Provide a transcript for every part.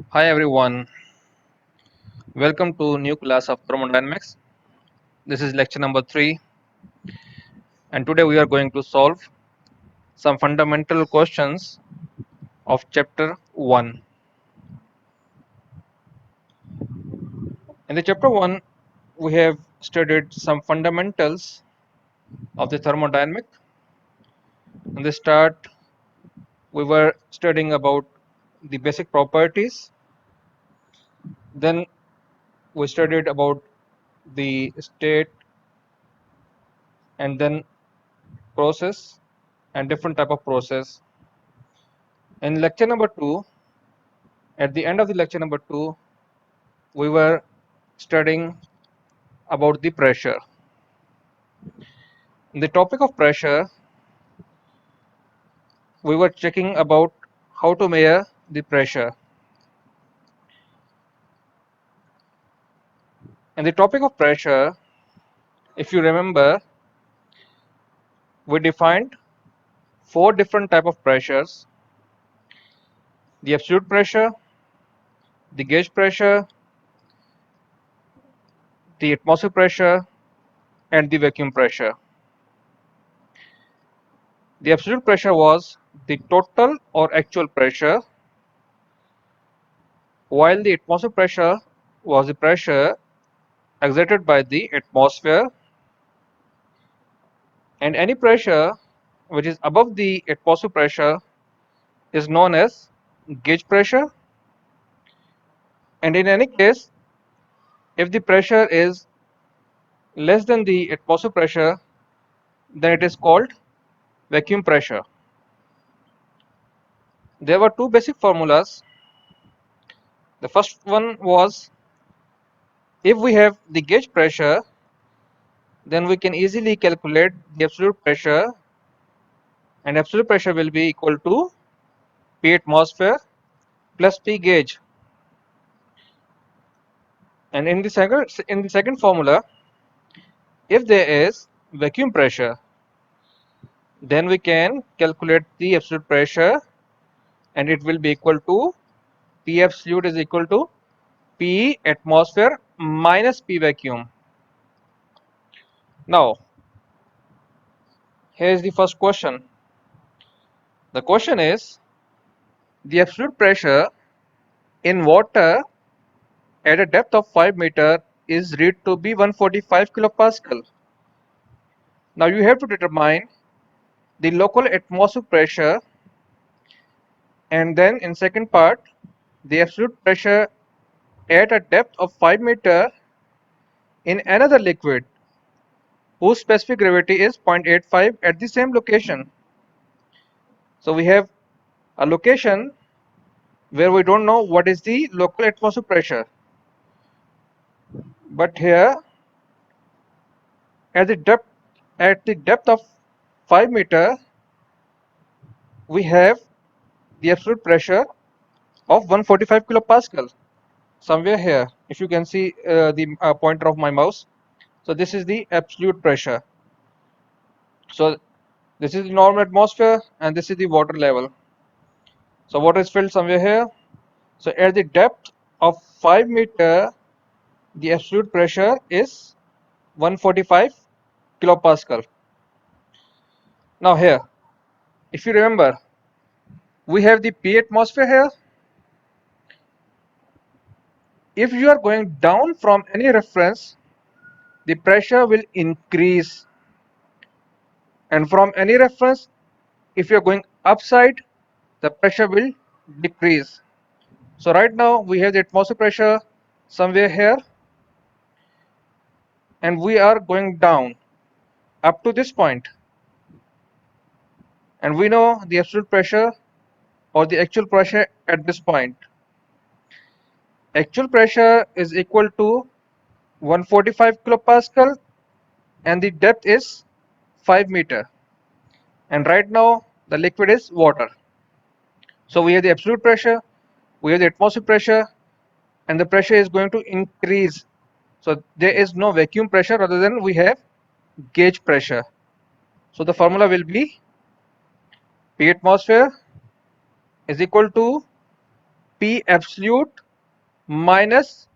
Hi everyone, welcome to new class of thermodynamics. This is lecture number 3 and today we are going to solve some fundamental questions of chapter 1. In the chapter 1 we have studied some fundamentals of the thermodynamic. In the start we were studying about the basic properties, then we studied about the state and then process and different type of process. In lecture number 2, at the end of the lecture number 2, we were studying about the pressure. In the topic of pressure, we were checking about how to measure the pressure. In the topic of pressure, if you remember, we defined 4 different type of pressures: the absolute pressure, the gauge pressure, the atmospheric pressure, and the vacuum pressure. The absolute pressure was the total or actual pressure, while the atmospheric pressure was the pressure exerted by the atmosphere, and any pressure which is above the atmospheric pressure is known as gauge pressure. And in any case, if the pressure is less than the atmospheric pressure, then it is called vacuum pressure. There were 2 basic formulas. The first one was, if we have the gauge pressure, then we can easily calculate the absolute pressure, and absolute pressure will be equal to P atmosphere plus P gauge. And in the second formula, if there is vacuum pressure, then we can calculate the absolute pressure, and it will be equal to P absolute is equal to P atmosphere minus P vacuum. Now, here is the first question. The question is, the absolute pressure in water at a depth of 5 meter is read to be 145 kilopascal. Now you have to determine the local atmospheric pressure, and then in second part, the absolute pressure at a depth of 5 meter in another liquid whose specific gravity is 0.85 at the same location. So we have a location where we don't know what is the local atmospheric pressure, but here at the depth of 5 meter we have the absolute pressure of 145 kilopascal somewhere here. If you can see the pointer of my mouse, so this is the absolute pressure. So this is the normal atmosphere and this is the water level. So water is filled somewhere here. So at the depth of 5 meter, the absolute pressure is 145 kilopascal. Now here, if you remember, we have the P atmosphere here. If you are going down from any reference, the pressure will increase, and from any reference, if you are going upside, the pressure will decrease. So right now we have the atmospheric pressure somewhere here, and we are going down up to this point, and we know the absolute pressure or the actual pressure at this point. Actual pressure is equal to 145 kilopascal and the depth is 5 meter, and right now the liquid is water. So we have the absolute pressure, we have the atmospheric pressure, and the pressure is going to increase. So there is no vacuum pressure rather than we have gauge pressure. So the formula will be P atmosphere is equal to P absolute minus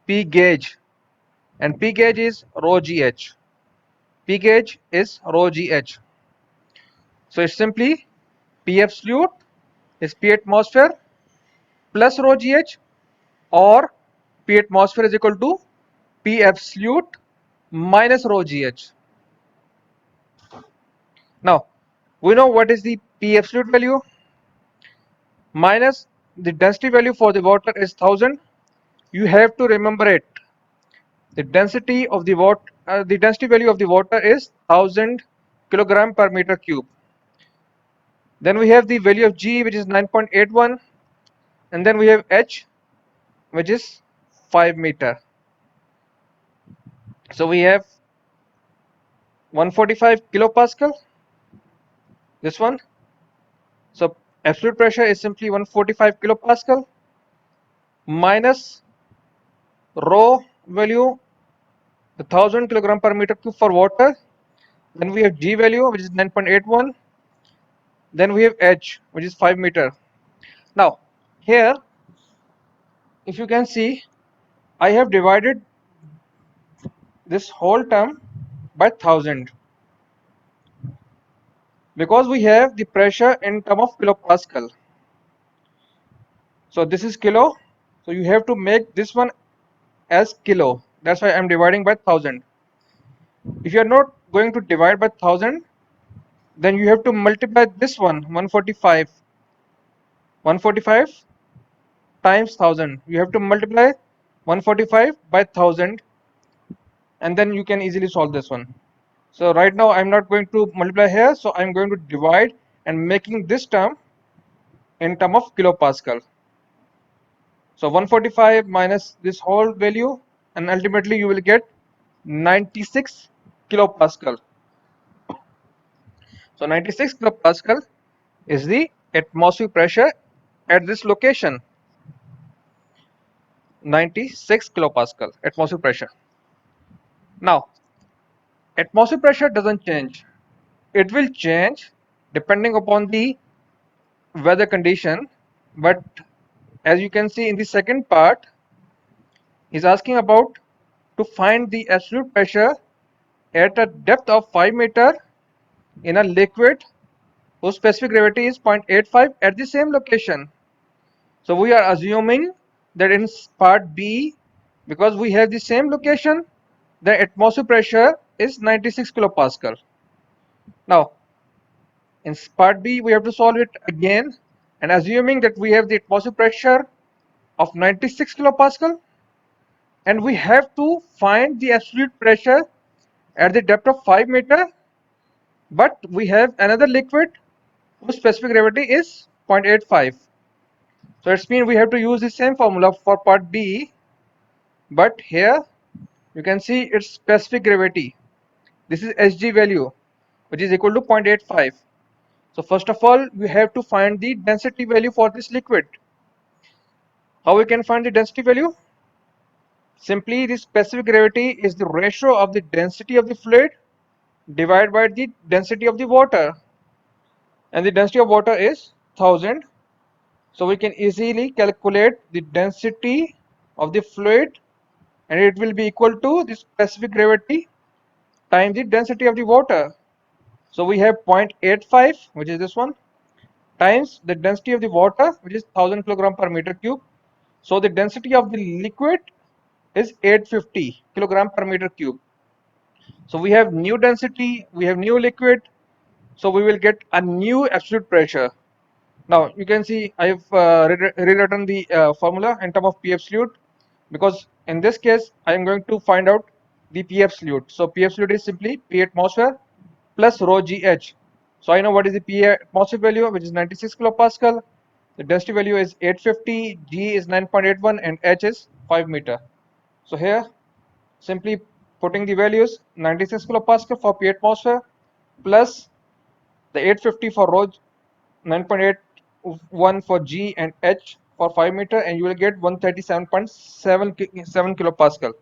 P gauge, and P gauge is rho GH. P gauge is rho GH. So it's simply P absolute is P atmosphere plus rho GH, or P atmosphere is equal to P absolute minus rho GH. Now we know what is the P absolute value minus the density value for the water is 1000. You have to remember it. The density of the water, the density value of the water is 1000 kilogram per meter cube. Then we have the value of G, which is 9.81, and then we have H, which is 5 meter. So we have 145 kilopascal, this one. So absolute pressure is simply 145 kilopascal minus rho value, the 1000 kilogram per meter cube for water. Then we have G value, which is 9.81. Then we have H, which is 5 meter. Now here, if you can see, I have divided this whole term by 1000 because we have the pressure in term of kilopascal. So this is kilo, so you have to make this one as kilo. That's why I'm dividing by 1000. If you are not going to divide by 1000, then you have to multiply this one 145 times 1000. You have to multiply 145 by 1000, and then you can easily solve this one. So right now I'm not going to multiply here, so I'm going to divide and making this term in term of kilopascal. So 145 minus this whole value, and ultimately you will get 96 kilopascal. So 96 kilopascal is the atmospheric pressure at this location. 96 kilopascal atmospheric pressure. Now atmospheric pressure doesn't change. It will change depending upon the weather condition, but as you can see in the second part, is asking about to find the absolute pressure at a depth of 5 meter in a liquid whose specific gravity is 0.85 at the same location. So we are assuming that in part B, because we have the same location, the atmospheric pressure is 96 kilopascal. Now in part B we have to solve it again, and assuming that we have the atmospheric pressure of 96 kilopascal, and we have to find the absolute pressure at the depth of 5 meter, but we have another liquid whose specific gravity is 0.85. So it means we have to use the same formula for part B, but here you can see its specific gravity. This is Hg value, which is equal to 0.85. So first of all, we have to find the density value for this liquid. How we can find the density value? Simply the specific gravity is the ratio of the density of the fluid divided by the density of the water, and the density of water is 1000. So we can easily calculate the density of the fluid, and it will be equal to the specific gravity times the density of the water. So we have 0.85, which is this one, times the density of the water, which is 1000 kilogram per meter cube. So the density of the liquid is 850 kilogram per meter cube. So we have new density, we have new liquid, so we will get a new absolute pressure. Now you can see I have rewritten the formula in terms of P absolute, because in this case I am going to find out the P absolute. So P absolute is simply P atmosphere plus rho GH. So I know what is the P atmosphere value, which is 96 kilopascal. The density value is 850, G is 9.81, and H is 5 meter. So here simply putting the values 96 kilopascal for P atmosphere plus the 850 for rho, 9.81 for G, and H for 5 meter, and you will get 137.77 kilopascal.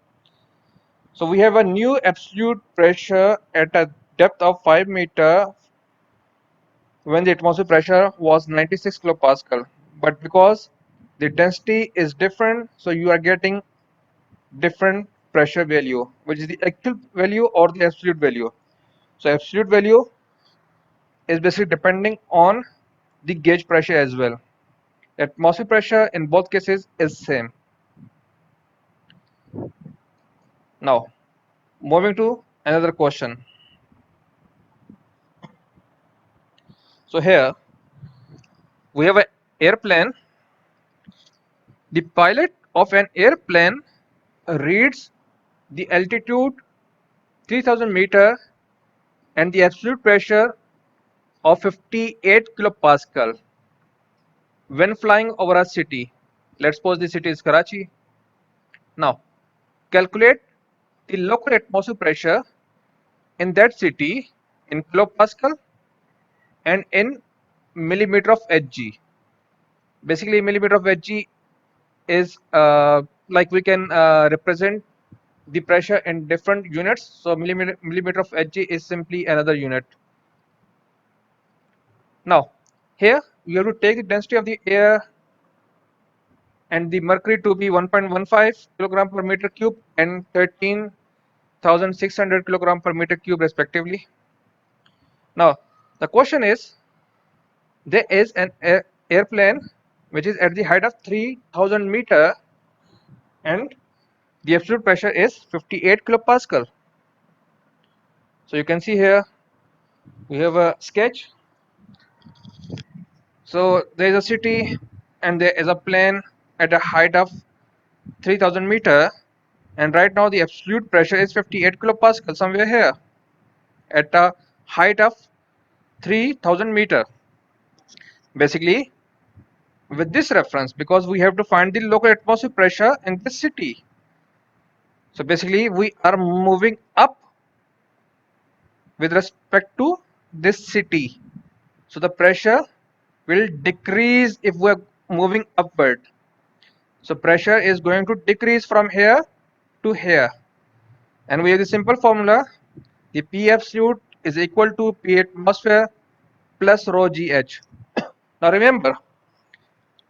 So we have a new absolute pressure at a depth of 5 meter when the atmospheric pressure was 96 kilopascal. But because the density is different, so you are getting different pressure value, which is the actual value or the absolute value. So absolute value is basically depending on the gauge pressure as well. Atmospheric pressure in both cases is same. Now moving to another question. So here we have an airplane. The pilot of an airplane reads the altitude 3000 meter and the absolute pressure of 58 kilopascal when flying over a city. Let's suppose the city is Karachi. Now calculate the local atmospheric pressure in that city in kilopascal and in millimeter of Hg. Basically millimeter of Hg is like we can represent the pressure in different units. So millimeter of Hg is simply another unit. Now here you have to take the density of the air and the mercury to be 1.15 kilogram per meter cube and 13,600 kilogram per meter cube respectively. Now the question is, there is an airplane which is at the height of 3000 meter and the absolute pressure is 58 kilopascal. So you can see here we have a sketch. So there is a city and there is a plane at a height of 3000 meter, and right now the absolute pressure is 58 kilopascal somewhere here at a height of 3000 meter. Basically with this reference, because we have to find the local atmospheric pressure in this city. So basically we are moving up with respect to this city. So the pressure will decrease if we are moving upward. So pressure is going to decrease from here to here. And we have the simple formula. The P absolute is equal to P atmosphere plus rho GH. Now remember,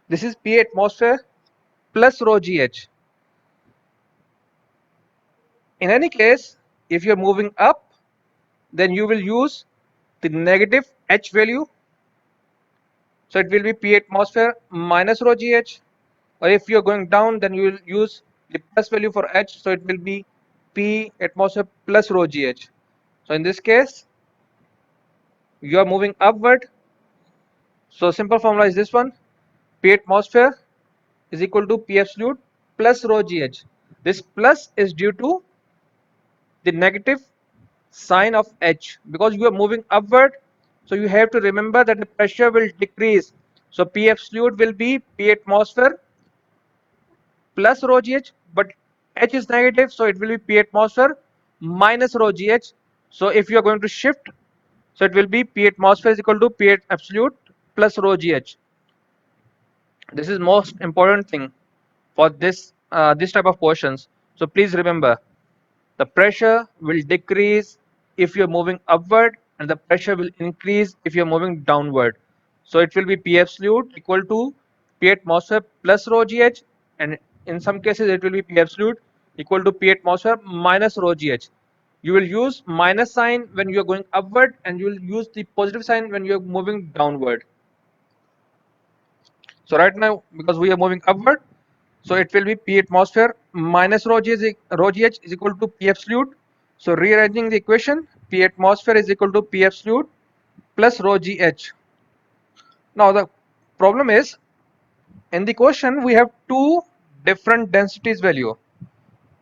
this is P atmosphere plus rho GH. In any case, if you're moving up, then you will use the negative H value. So it will be P atmosphere minus rho GH. Or if you're going down, then you will use the plus value for H. So it will be P atmosphere plus rho GH. So in this case, you are moving upward. So simple formula is this one. P atmosphere is equal to P absolute plus rho GH. This plus is due to the negative sign of H because you are moving upward. So you have to remember that the pressure will decrease. So P absolute will be P atmosphere plus rho GH, but H is negative, so it will be P atmosphere minus rho GH. So if you are going to shift, so it will be P atmosphere is equal to P absolute plus rho GH. This is most important thing for this type of questions. So please remember, the pressure will decrease if you're moving upward and the pressure will increase if you're moving downward. So it will be P absolute equal to P atmosphere plus rho GH, and in some cases it will be P absolute equal to P atmosphere minus rho GH. You will use minus sign when you are going upward and you will use the positive sign when you are moving downward. So right now, because we are moving upward, so it will be P atmosphere minus rho GH is equal to P absolute. So rearranging the equation, P atmosphere is equal to P absolute plus rho GH. Now the problem is, in the question we have two different densities value.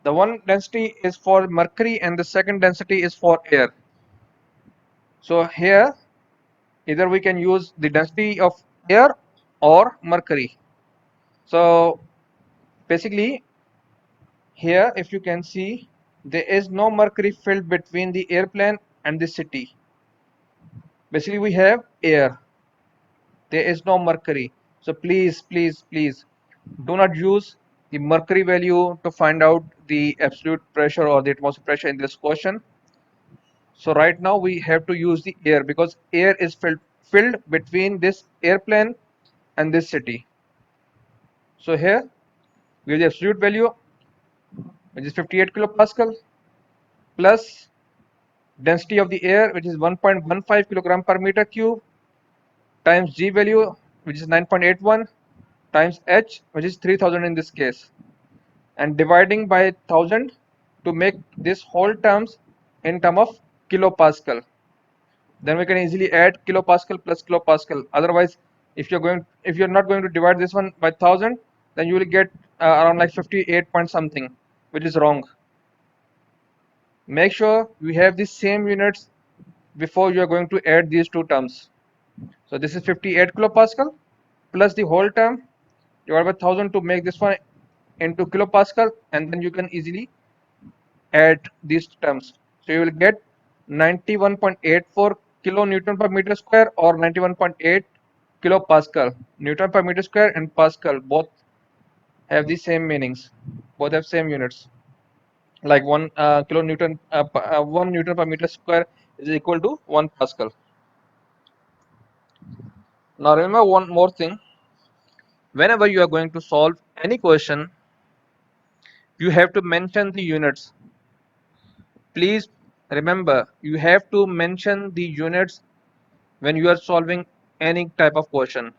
The one density is for mercury and the second density is for air. So here either we can use the density of air or mercury. So basically here if you can see, there is no mercury field between the airplane and the city. Basically we have air, there is no mercury. So please do not use the mercury value to find out the absolute pressure or the atmospheric pressure in this question. So right now we have to use the air because air is filled between this airplane and this city. So here we have the absolute value, which is 58 kilopascal, plus density of the air, which is 1.15 kilogram per meter cube, times G value, which is 9.81, times H, which is 3000 in this case, and dividing by 1000 to make this whole terms in term of kilopascal. Then we can easily add kilopascal plus kilopascal. Otherwise, if you're not going to divide this one by 1000, then you will get around like 58 point something, which is wrong. Make sure you have the same units before you are going to add these two terms. So this is 58 kilopascal plus the whole term divided by 1000 to make this one into kilopascal, and then you can easily add these terms. So you will get 91.84 kilonewton per meter square or 91.8 kilopascal. Newton per meter square and pascal both have the same meanings. Both have same units. Like 1 Newton per meter square is equal to 1 Pascal. Now remember one more thing. Whenever you are going to solve any question, you have to mention the units. Please remember, you have to mention the units when you are solving any type of question.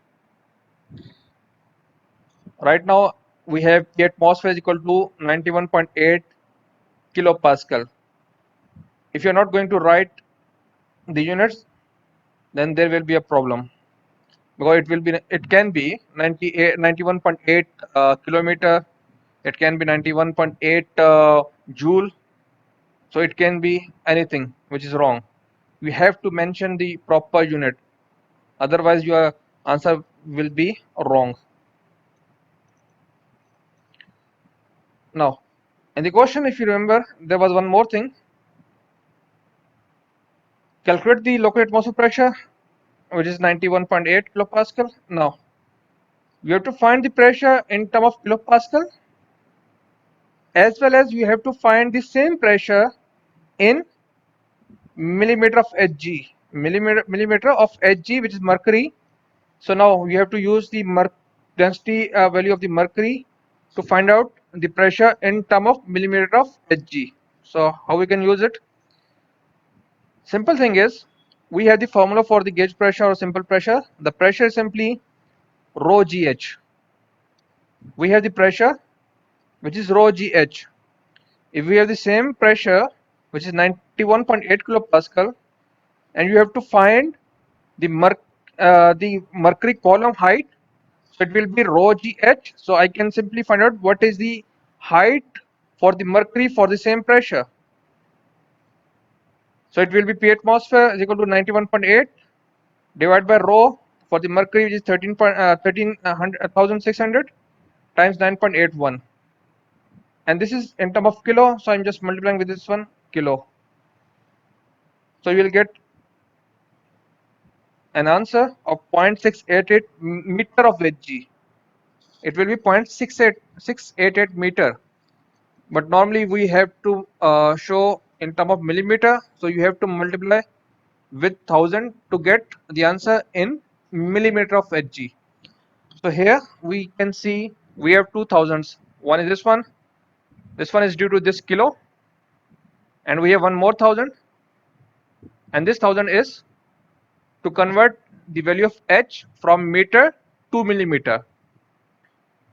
Right now we have the atmosphere is equal to 91.8 kilopascal. If you are not going to write the units, then there will be a problem, because it can be 91.8 kilometer, it can be 91.8 joule, so it can be anything, which is wrong. You have to mention the proper unit, otherwise your answer will be wrong. Now in the question, if you remember, there was one more thing. Calculate the local atmospheric pressure, which is 91.8 kilopascal. Now you have to find the pressure in terms of kilopascal, as well as you have to find the same pressure in millimeter of Hg, millimeter of Hg, which is mercury. So now you have to use the density value of the mercury to find out the pressure in term of millimeter of Hg. So how we can use it? Simple thing is, we have the formula for the gauge pressure or simple pressure. The pressure is simply rho gh. We have the pressure, which is rho gh. If we have the same pressure, which is 91.8 kilopascal, and you have to find the mercury column height, so it will be rho gh. So I can simply find out what is the height for the mercury for the same pressure. So it will be P atmosphere is equal to 91.8 divided by rho for the mercury, which is 13,600 times 9.81, and this is in term of kilo, so I'm just multiplying with this one, kilo. So you will get an answer of 0.688 meter of Hg. It will be 0.688 meter, but normally we have to show in term of millimeter, so you have to multiply with 1000 to get the answer in millimeter of Hg. So here we can see we have two thousands. One is this one is due to this kilo, and we have one more 1000, and this 1000 is to convert the value of H from meter to millimeter.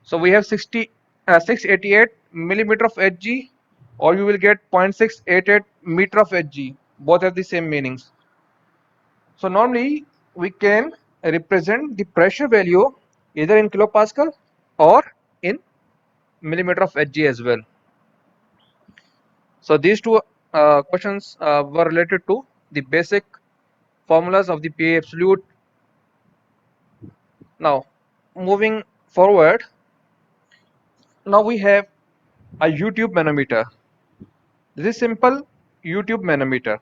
So we have 688 millimeter of Hg, or you will get 0.688 meter of Hg. Both have the same meanings. So normally we can represent the pressure value either in kilopascal or in millimeter of Hg as well. So these two questions were related to the basic formulas of the PA absolute. Now moving forward, now we have a YouTube manometer. This is simple YouTube manometer.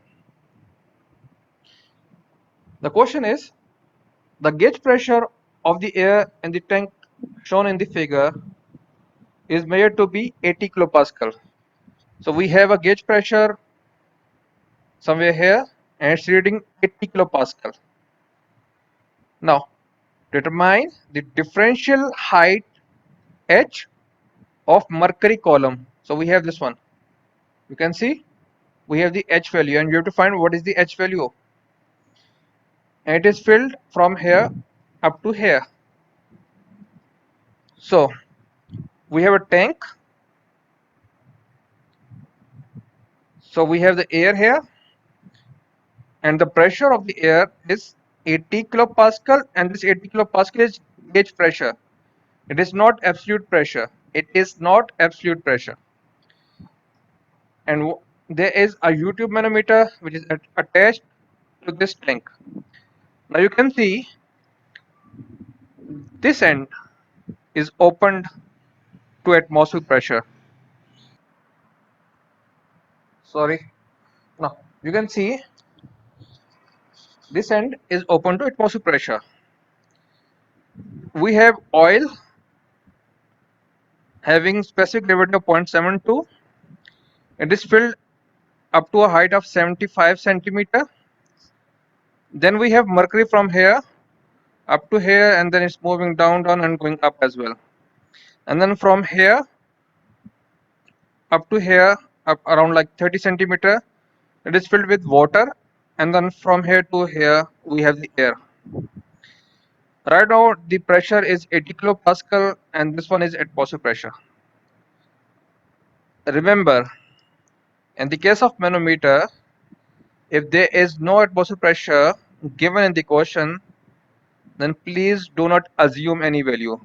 The question is, the gauge pressure of the air in the tank shown in the figure is measured to be 80 kilopascal. So we have a gauge pressure somewhere here, and it's reading 80 kilopascal. Now determine the differential height H of mercury column. So we have this one. You can see we have the H value, and we have to find what is the H value. And it is filled from here up to here. So we have a tank. So we have the air here, and the pressure of the air is 80 kilopascal, and this 80 kilopascal is gauge pressure. It is not absolute pressure. It is not absolute pressure. And there is a U-tube manometer which is attached to this tank. Now you can see this end is opened to atmospheric pressure. Sorry. Now you can see this end is open to atmospheric pressure. We have oil having specific gravity of 0.72. It is filled up to a height of 75 centimeter. Then we have mercury from here up to here, and then it's moving down and going up as well. And then from here up to here, up around like 30 centimeter, it is filled with water. And then from here to here we have the air. Right now the pressure is 80 kilopascal, and this one is atmospheric pressure. Remember, in the case of manometer, if there is no atmospheric pressure given in the question, then please do not assume any value.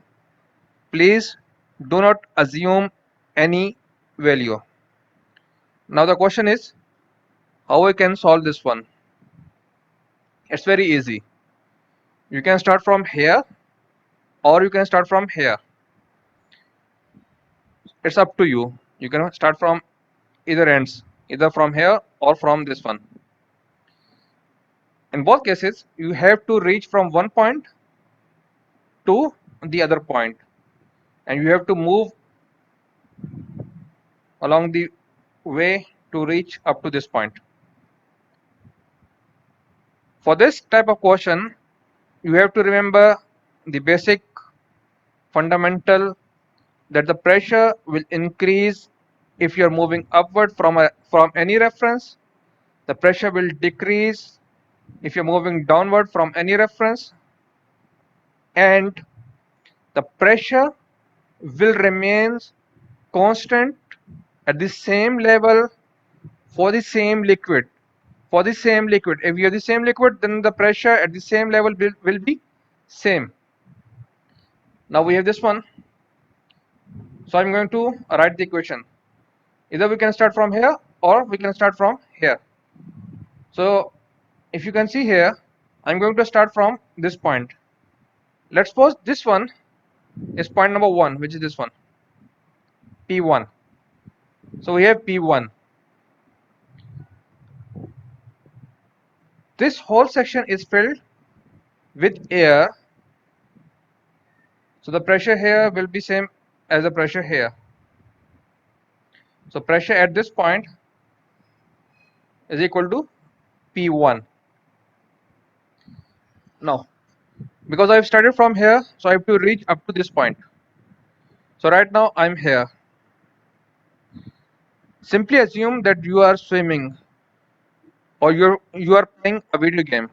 Please do not assume any value. Now the question is, how we can solve this one? It's very easy. You can start from here, or you can start from here. It's up to you. You can start from either ends, either from here or from this one. In both cases, you have to reach from one point to the other point, and you have to move along the way to reach up to this point. For this type of question, you have to remember the basic fundamental that the pressure will increase if you are moving upward from any reference. The pressure will decrease if you're moving downward from any reference, and the pressure will remain constant at the same level for the same liquid. For the same liquid, if you have the same liquid, then the pressure at the same level will be same. Now we have this one. So I'm going to write the equation. Either we can start from here or we can start from here. So if you can see here, I'm going to start from this point. Let's suppose this one is point number 1, which is this one, P1. So we have P1. This whole section is filled with air. So the pressure here will be same as the pressure here. So pressure at this point is equal to P1. Now, because I've started from here, so I have to reach up to this point. So right now I'm here. Simply assume that you are swimming, or you are playing a video game.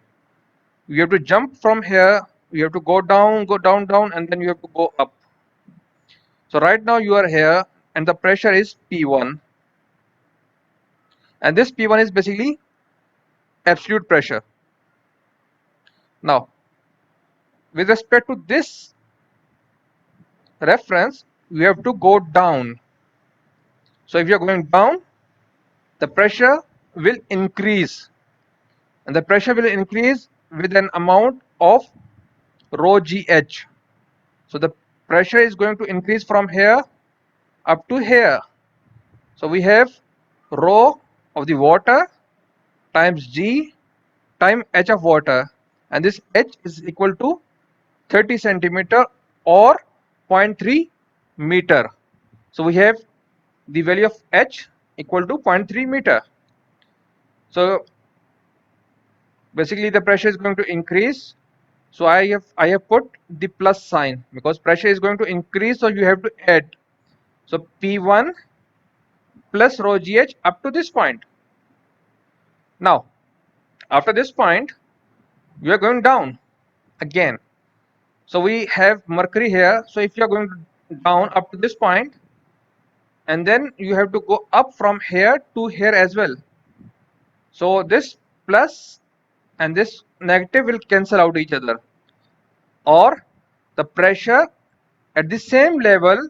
You have to jump from here, you have to go down, down, and then you have to go up. So right now you are here, and the pressure is P1, and this P1 is basically absolute pressure. Now, with respect to this reference, you have to go down. So if you are going down, the pressure will increase, and the pressure will increase with an amount of rho gh. So the pressure is going to increase from here up to here. So we have rho of the water times g times h of water, and this h is equal to 30 centimeter or 0.3 meter. So we have the value of h equal to 0.3 meter. So basically the pressure is going to increase So I have put the plus sign because pressure is going to increase, so you have to add. So P1 plus rho GH up to this point. Now after this point you are going down again. So we have mercury here. So if you are going down up to this point, and then you have to go up from here to here as well. So this plus and this negative will cancel out each other, or the pressure at the same level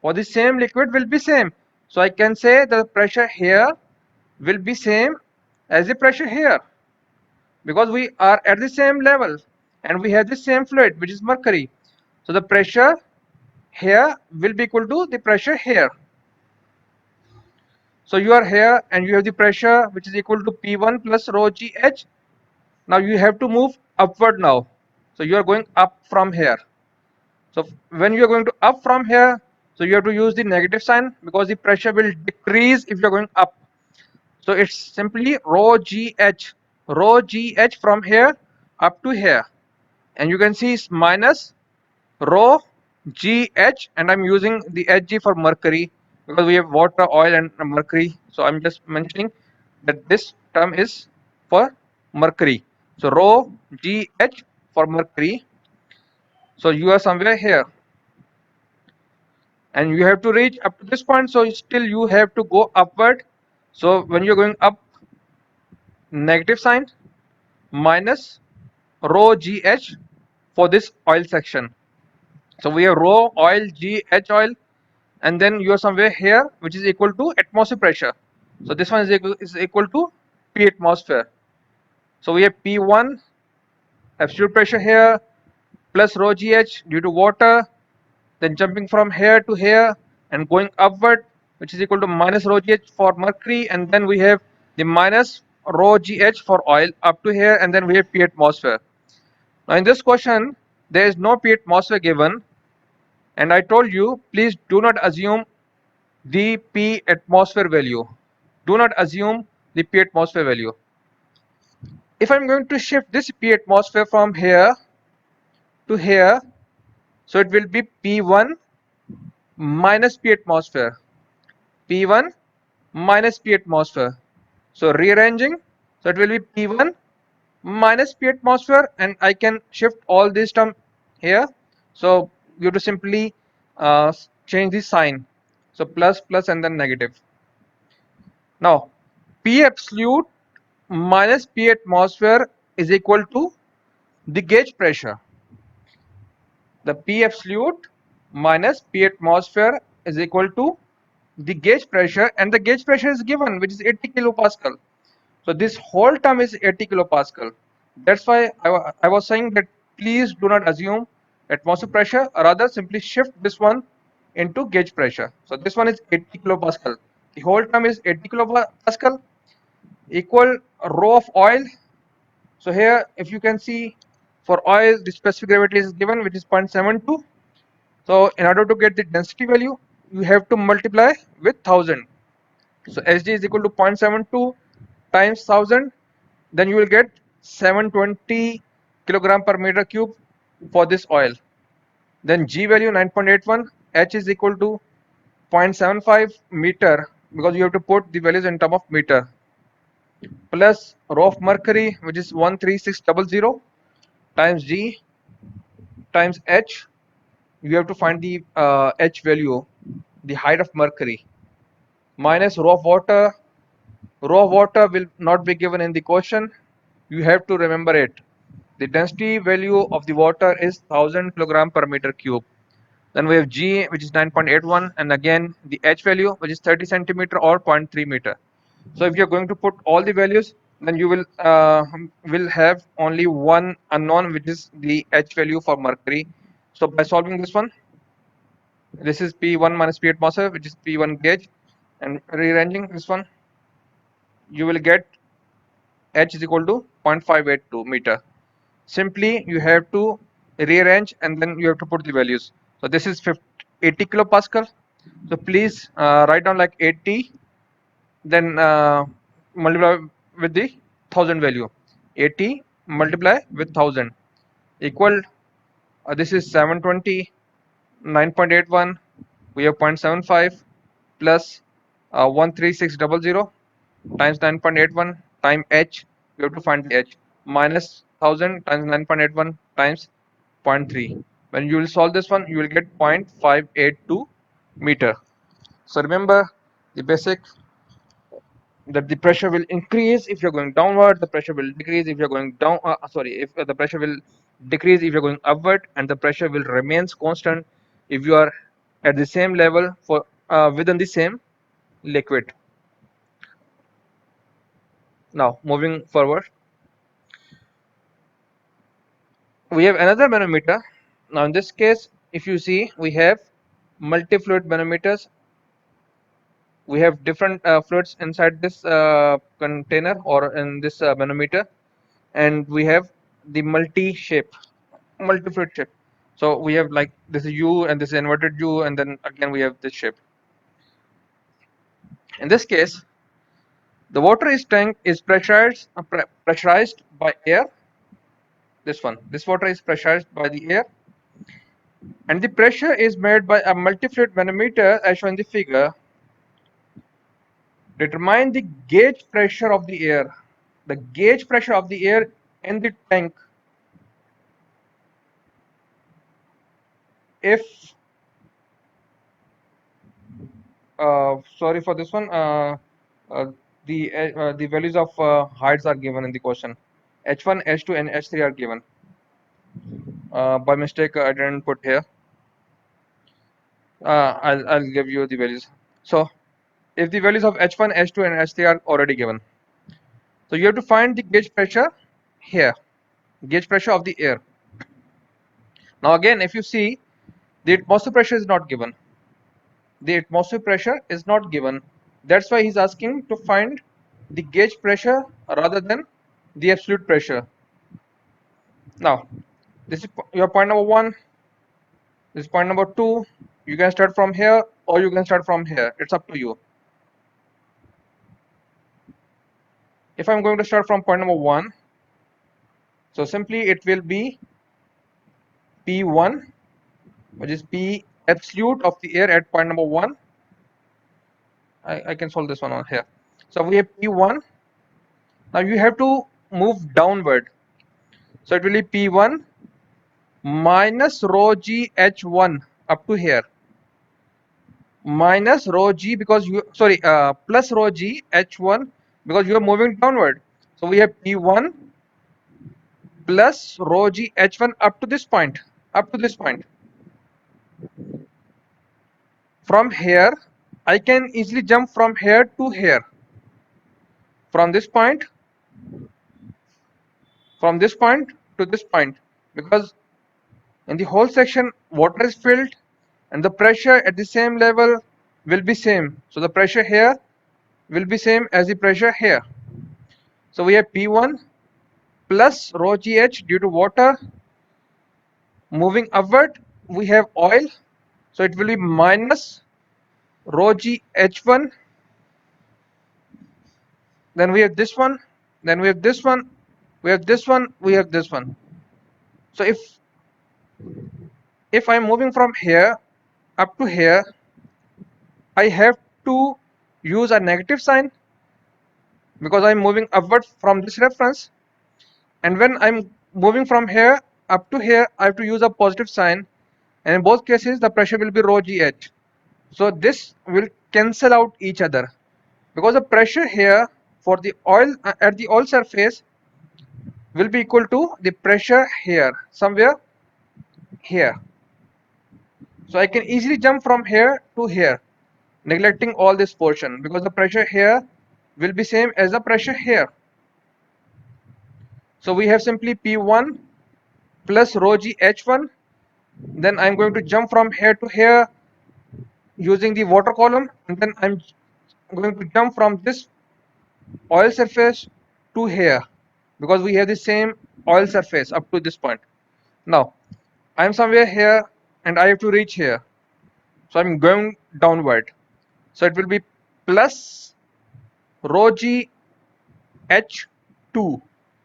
for the same liquid will be same. So I can say the pressure here will be same as the pressure here, because we are at the same level and we have the same fluid, which is mercury. So the pressure here will be equal to the pressure here. So you are here and you have the pressure which is equal to P1 plus rho GH. Now you have to move upward now. So you are going up from here. So when you are going to up from here, so you have to use the negative sign because the pressure will decrease if you are going up. So it's simply rho GH from here up to here. And you can see it's minus rho GH, and I'm using the Hg for mercury because we have water, oil and mercury. So I'm just mentioning that this term is for mercury. So rho GH for mercury. So you are somewhere here and you have to reach up to this point. So still you have to go upward. So when you're going up, negative sign minus rho GH for this oil section. So we have rho oil GH oil, and then you are somewhere here which is equal to atmosphere pressure. So this one is equal to P atmosphere. So we have P1 absolute pressure here plus rho GH due to water, then jumping from here to here and going upward, which is equal to minus rho GH for mercury, and then we have the minus rho GH for oil up to here, and then we have P atmosphere. Now in this question there is no P atmosphere given, and I told you please do not assume the P atmosphere value. Do not assume the P atmosphere value. If I'm going to shift this P atmosphere from here to here, so it will be P1 minus P atmosphere. P1 minus P atmosphere. So rearranging, so it will be P1 minus P atmosphere, and I can shift all this term here. So you have to simply change the sign. So plus plus and then negative. Now P absolute minus P atmosphere is equal to the gauge pressure. The P absolute minus P atmosphere is equal to the gauge pressure, and the gauge pressure is given, which is 80 kilopascal. So this whole term is 80 kilopascal. That's why I was saying that please do not assume atmospheric pressure, or rather simply shift this one into gauge pressure. So this one is 80 kilopascal. The whole term is 80 kilopascal equal rho of oil. So here if you can see, for oil the specific gravity is given, which is 0.72. So in order to get the density value, you have to multiply with 1000. So Sg is equal to 0.72 times 1000, then you will get 720 kilogram per meter cube for this oil. Then G value 9.81, H is equal to 0.75 meter because you have to put the values in term of meter, plus rho of mercury, which is 13600, times G times H. You have to find the H value, the height of mercury, minus rho of water. Rho of water will not be given in the question. You have to remember it. The density value of the water is 1000 kilogram per meter cube. Then we have G, which is 9.81, and again the H value, which is 30 centimeter or 0.3 meter. So if you're going to put all the values, then you will have only one unknown, which is the H value for mercury. So by solving this one, this is P1 minus P atmosphere, which is P1 gauge, and rearranging this one, you will get H is equal to 0.582 meter. Simply you have to rearrange and then you have to put the values. So this is 80 kilopascal. So please write down like 80, then multiply with the 1000 value. 80 multiply with 1000. equal, this is 720, 9.81, we have 0.75 plus 13600 times 9.81 times h, we have to find the h, minus 1000 times 9.81 times 0.3. When you will solve this one, you will get 0.582 meter. So remember the basic, that the pressure will increase if you're going downward, the pressure will decrease if you're going down, if the pressure will decrease if you're going upward, and the pressure will remains constant if you are at the same level for within the same liquid. Now moving forward, we have another manometer. Now in this case, if you see, we have multi-fluid manometers. We have different fluids inside this container or in this manometer, and we have the multi-fluid shape. So we have like this is U and this is inverted U, and then again we have this shape. In this case, the water tank is pressurized by air. This water is pressurized by the air, and the pressure is made by a multi-fluid manometer as shown in the figure. Determine the gauge pressure of the air. The gauge pressure of the air in the tank if sorry for this one, uh, the values of heights are given in the question. H1, H2 and H3 are given. By mistake I didn't put here. I'll give you the values. So if the values of H1, H2 and H3 are already given, so you have to find the gauge pressure here, gauge pressure of the air. Now again, if you see, the atmospheric pressure is not given. The atmospheric pressure is not given. That's why he's asking to find the gauge pressure rather than the absolute pressure. Now, this is your point number 1. This is point number 2. You can start from here or you can start from here. It's up to you. If I'm going to start from point number 1, so simply it will be P1, which is P absolute of the air at point number 1. I can solve this one on here. So we have P1. Now you have to move downward. So it will be P1 minus rho g H1 up to here, minus rho g because you plus rho g H1 because you are moving downward. So we have P1 plus rho g H1 up to this point, From here, I can easily jump from here to here, from this point to this point, because in the whole section water is filled and the pressure at the same level will be same. So the pressure here will be same as the pressure here. So we have P1 plus rho gh due to water. Moving upward, we have oil, so it will be minus rho gh1. Then we have this one, then we have this one, we have this one, we have this one. So if I'm moving from here up to here, I have to use a negative sign because I'm moving upward from this reference, and when I'm moving from here up to here, I have to use a positive sign, and in both cases the pressure will be rho gh. So this will cancel out each other because the pressure here for the oil at the oil surface will be equal to the pressure here, somewhere here. So I can easily jump from here to here, neglecting all this portion because the pressure here will be same as the pressure here. So we have simply P1 plus rho g H1. Then I'm going to jump from here to here using the water column, and then I'm going to jump from this oil surface to here because we have the same oil surface up to this point. Now I'm somewhere here and I have to reach here, so I'm going downward. So it will be plus rho g h2,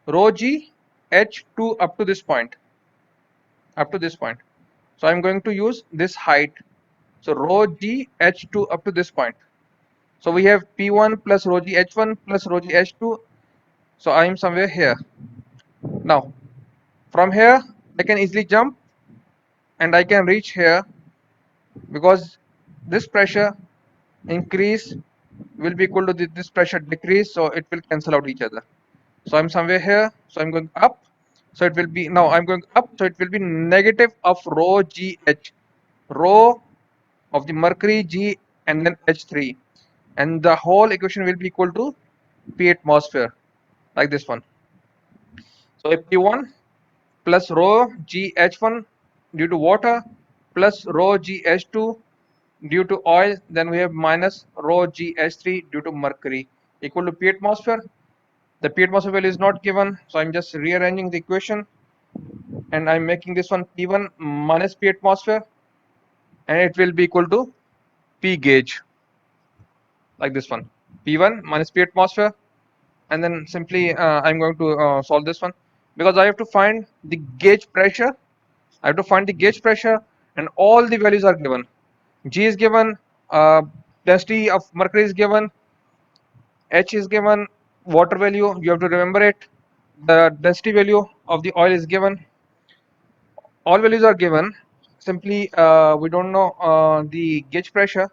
rho g h2 up to this point. up to this point. So I'm going to use this height. So rho g h2 up to this point. So we have P1 plus rho g h1 plus rho g h2. So I am somewhere here. Now from here I can easily jump and I can reach here, because this pressure increase will be equal to this pressure decrease, so it will cancel out each other. So I'm somewhere here, so I'm going up, so it will be, now I'm going up, so it will be negative of rho gh, rho of the mercury g and then h3, and the whole equation will be equal to P atmosphere, like this one. So if P1 plus rho gh1 due to water plus rho gh2 due to oil, then we have minus rho gh3 due to mercury equal to P atmosphere. The P atmosphere value is not given, so I'm just rearranging the equation and I'm making this one P1 minus P atmosphere, and it will be equal to P gauge, like this one, P1 minus P atmosphere. And then simply I'm going to solve this one, because I have to find the gauge pressure. I have to find the gauge pressure, and all the values are given. G is given, density of mercury is given, H is given, water value, you have to remember it, the density value of the oil is given, all values are given. Simply we don't know the gauge pressure,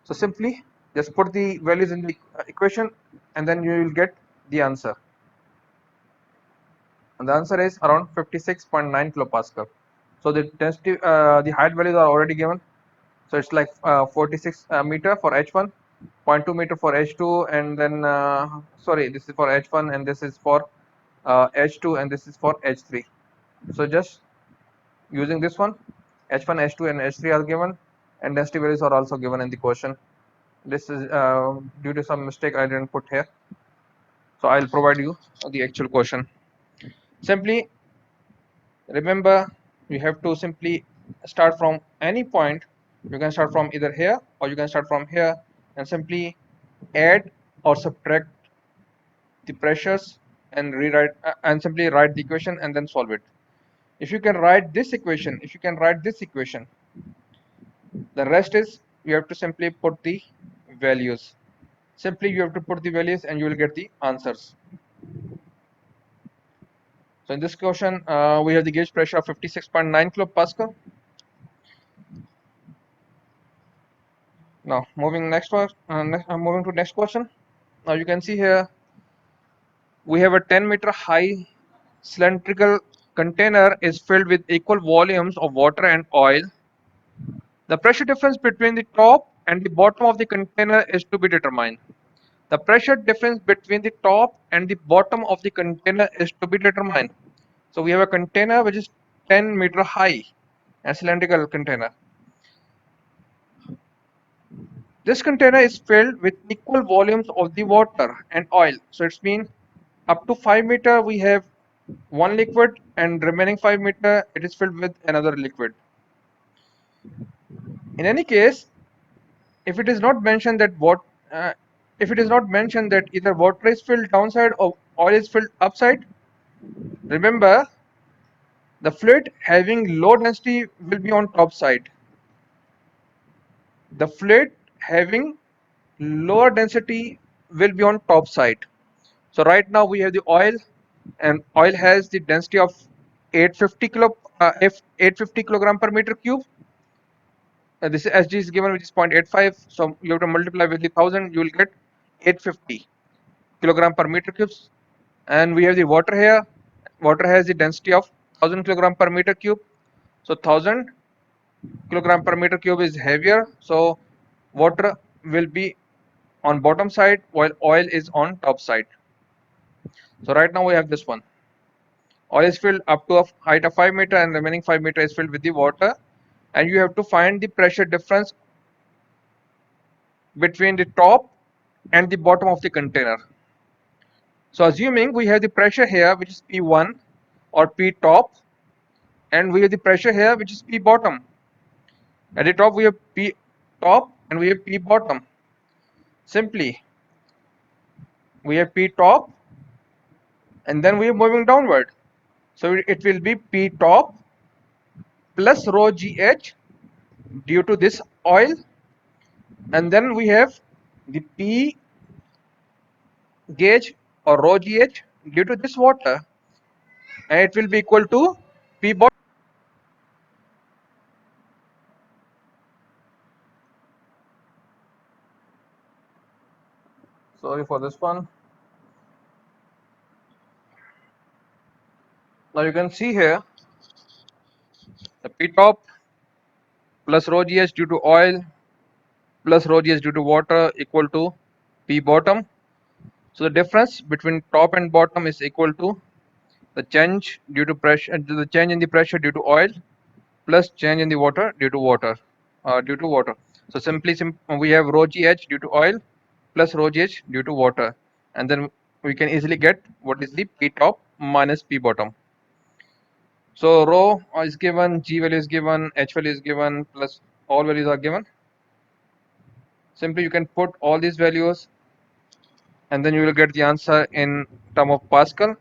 so simply just put the values in the equation and then you will get the answer. And the answer is around 56.9 kilopascal. So the density, the height values are already given. So it's like 46 meter for H1, 0.2 meter for H2, and then sorry, this is for H1 and this is for H2 and this is for H3. So just using this one, H1, H2 and H3 are given, and density values are also given in the question. This is due to some mistake I didn't put here. So I'll provide you the actual question. Simply remember, you have to simply start from any point. You can start from either here or you can start from here and simply add or subtract the pressures and rewrite and simply write the equation and then solve it. If you can write this equation, the rest is you have to simply put the values. Simply you have to put the values and you will get the answers. So in this question, we have the gauge pressure of 56.9 kilopascal. Now moving moving to next question. Now you can see here we have a 10-meter high cylindrical container is filled with equal volumes of water and oil. The pressure difference between the top and the bottom of the container is to be determined. The pressure difference between the top and the bottom of the container is to be determined. So we have a container which is 10-meter high, a cylindrical container. This container is filled with equal volumes of the water and oil. So it's mean up to 5 meter we have one liquid, and remaining 5 meter it is filled with another liquid. In any case, if it is not mentioned that if it is not mentioned that either water is filled downside or oil is filled upside, remember the fluid having low density will be on top side. The fluid having lower density will be on top side. So right now we have the oil, and oil has the density of 850 kilogram per meter cube. This Sg is given, which is 0.85. So you have to multiply with the 1000, you will get 850 kilogram per meter cubes. And we have the water here. Water has the density of 1000 kilogram per meter cube. So 1000 kilogram per meter cube is heavier. So water will be on bottom side while oil is on top side. So right now we have this one. Oil is filled up to a height of 5 meter and remaining 5 meter is filled with the water, and you have to find the pressure difference between the top and the bottom of the container. So assuming we have the pressure here which is P1 or P top, and we have the pressure here which is P bottom. At the top we have P top and we have P bottom. Simply we have P top and then we are moving downward. So it will be P top plus rho GH due to this oil, and then we have the P gauge or rho GH due to this water, and it will be equal to P bottom. Sorry for this one. Now you can see here the P top plus rho GH due to oil plus rho GH due to water equal to P bottom. So the difference between top and bottom is equal to the change due to pressure, the change in the pressure due to oil plus change in the water due to water. So simply we have rho GH due to oil plus rho GH due to water, and then we can easily get what is the P top minus P bottom. So rho is given, G value is given, H value is given, plus all values are given. Simply you can put all these values and then you will get the answer in term of Pascal,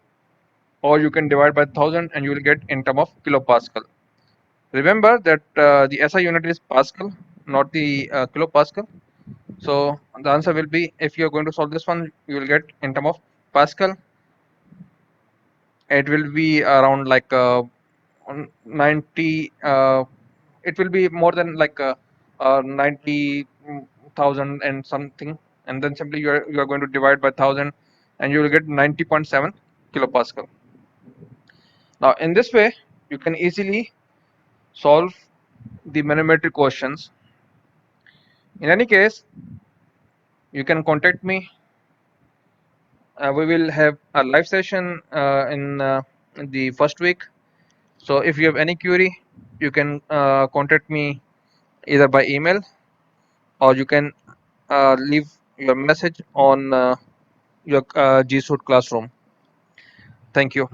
or you can divide by 1000 and you will get in term of kilopascal. Remember that the SI unit is Pascal, not the kilopascal. So the answer will be, if you are going to solve this one, you will get in term of Pascal. It will be around like 90. It will be more than like 90,000 and something, and then simply you are going to divide by 1000, and you will get 90.7 kilopascal. Now in this way, you can easily solve the manometric questions. In any case, you can contact me. We will have a live session in the first week. So if you have any query, you can contact me either by email, or you can leave your message on your G Suite classroom. Thank you.